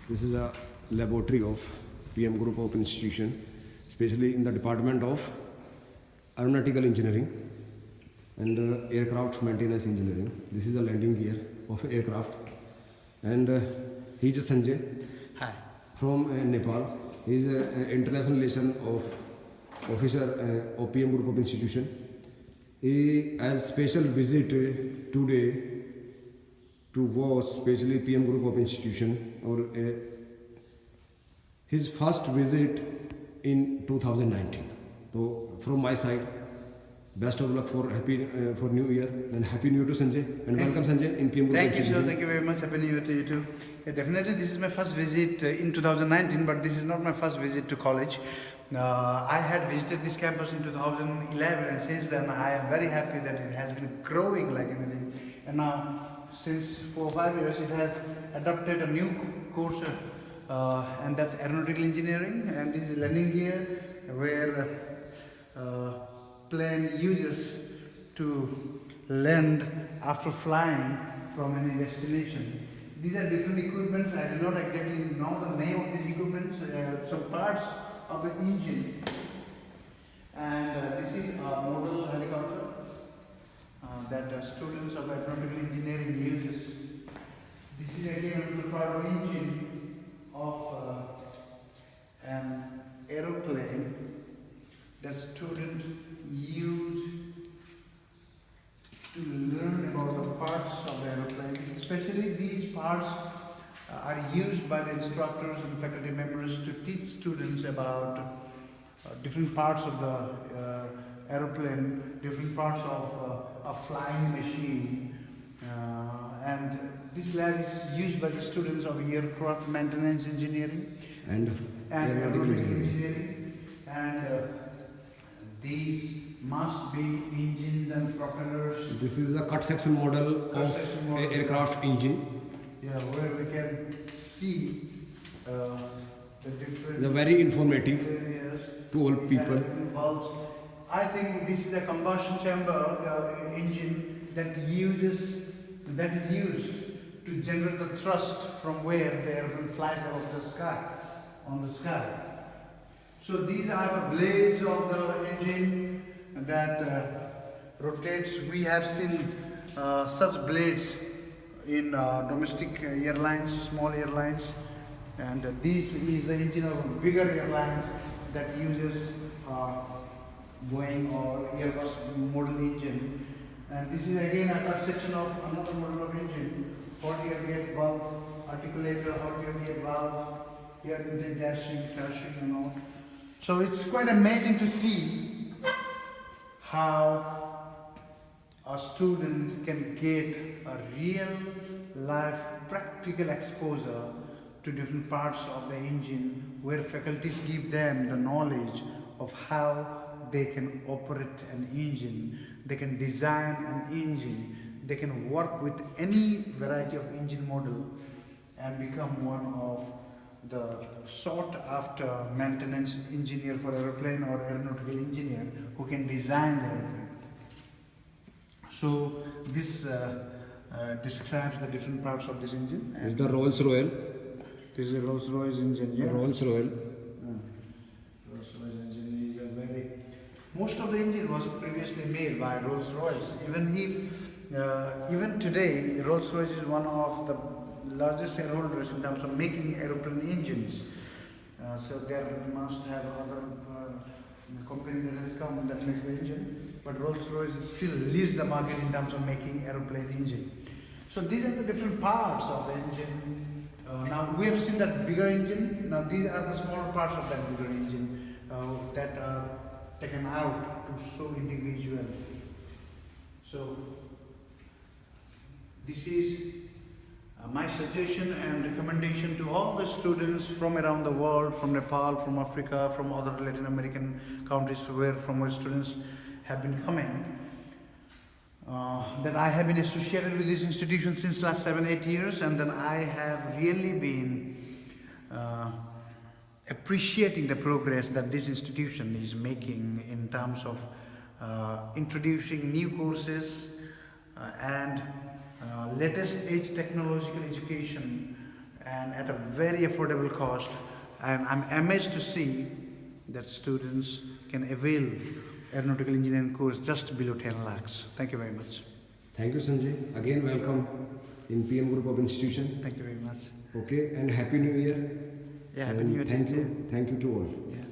This is a laboratory of PM Group of Institution, especially in the Department of Aeronautical Engineering and Aircraft Maintenance Engineering. This is a landing gear of aircraft, and he is Sanjay. Hi. From Nepal. He is an international relation of officer of PM Group of Institution. He has special visit today to watch specially PM Group of Institution, or his first visit in 2019. So from my side, best of luck for for New Year, and Happy New Year to Sanjay, and welcome Sanjay in PM Group. Thank you, sir. Thank you very much. Happy New Year to you too. Yeah, definitely, this is my first visit in 2019, but this is not my first visit to college. I had visited this campus in 2011, and since then I am very happy that it has been growing like anything. And now, since 4 or 5 years, it has adopted a new course, and that's aeronautical engineering. And this is landing gear, where plane uses to land after flying from any destination. These are different equipments. I do not exactly know the name of these equipments. Some parts of the engine, and this is a model helicopter that students of aeronautical engineering uses. This is again another part of engine of an aeroplane that students use to learn about the parts of the aeroplane. Especially these parts are used by the instructors and faculty members to teach students about different parts of the aeroplane, different parts of a flying machine. And this lab is used by the students of aircraft maintenance engineering and aeronautical engineering. And these must be engines and propellers. This is a cut section model of aircraft engine. Yeah, where we can see the different. It's very informative areas to all people. Involves. I think this is a combustion chamber engine that is used to generate the thrust from where the airplane flies out of the sky, on the sky. So these are the blades of the engine that rotates. We have seen such blades in domestic airlines, small airlines, and this is the engine of bigger airlines that uses Boeing or Airbus model engine. And this is again a cut section of another model of engine, hot air gate valve, articulator, hot air gate valve, air intake dashing, crashing and all. So it's quite amazing to see how a student can get a real life practical exposure to different parts of the engine, where faculties give them the knowledge of how they can operate an engine, they can design an engine, they can work with any variety of engine model and become one of the sought after maintenance engineer for aeroplane or aeronautical engineer who can design the aeroplane. So this describes the different parts of this engine. Is the Rolls-Royce? This is a Rolls-Royce engine. Yeah. Rolls-Royce. Rolls-Royce engine is a very. Most of the engine was previously made by Rolls-Royce. Even today, Rolls-Royce is one of the largest shareholders in terms of making aeroplane engines. So there must have other company that has come that makes the engine, but Rolls-Royce still leads the market in terms of making aeroplane engine. So these are the different parts of the engine. Now we have seen that bigger engine. Now these are the smaller parts of that bigger engine that are taken out to show individual. So this is my suggestion and recommendation to all the students from around the world, from Nepal, from Africa, from other Latin American countries from where students have been coming, that I have been associated with this institution since last 7-8 years, and then I have really been appreciating the progress that this institution is making in terms of introducing new courses and latest age technological education and at a very affordable cost. And I'm amazed to see that students can avail aeronautical engineering course just below 10 lakhs. Thank you very much. Thank you, Sanjay. Again, welcome in PM Group of Institution. Thank you very much. Okay, and Happy New Year. Yeah, Happy And New Year to Thank you. you. Thank you to all. Yeah.